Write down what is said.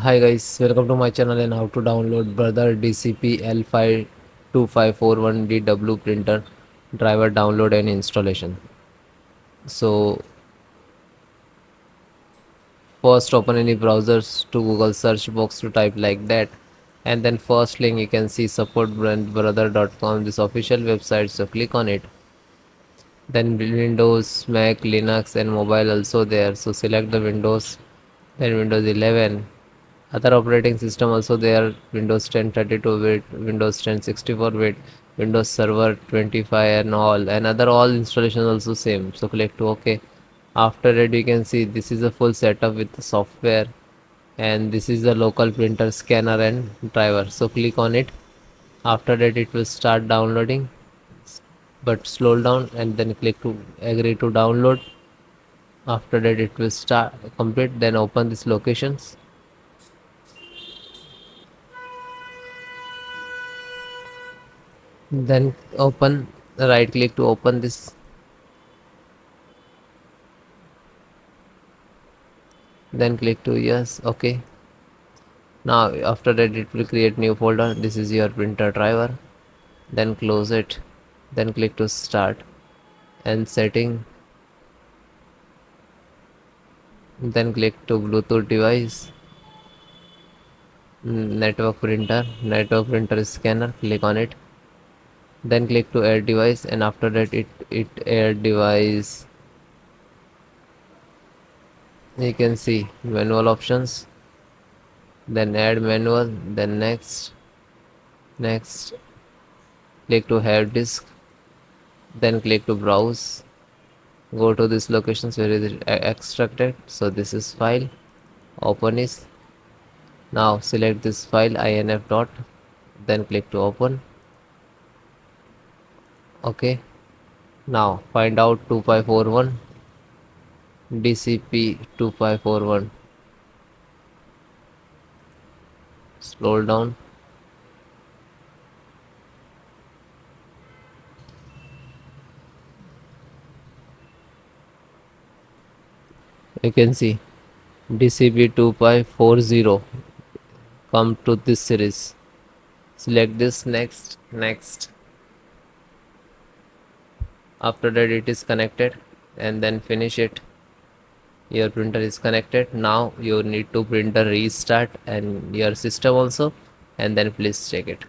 Hi guys, welcome to my channel and how to download brother DCP-L2541DW printer driver download and installation. So first open any browsers to Google search box to type like that, and then first link you can see supportbrandbrother.com, this official website, so click on it. Then Windows, Mac, Linux and mobile also there, so select the Windows, then Windows 11. Other operating system also there: Windows 10 32-bit, Windows 10 64-bit, Windows Server 25 and all, and other all installations also same. So click to OK. After that you can see this is a full setup with the software, and this is the local printer scanner and driver. So click on it. After that it will start downloading, but slow down, and then click to agree to download. After that it will start complete, then open these locations. Then open, right click to open this, then click to yes. Okay, now after that it will create new folder. This is your printer driver, then close it, then click to start and setting, then click to Bluetooth device, network printer scanner, click on it, then click to add device, and after that it add device. You can see manual options, then add manual, then next, click to have disk, then click to browse, go to this locations where is it extracted. So this is file, open is. Now select this file inf dot, then click to open. Okay, now find out 2541 DCP 2541, scroll down. You can see DCP 2540 come to this series. Select this, next. After that it is connected, and then finish it. Your printer is connected. Now you need to printer restart and your system also, and then please check it.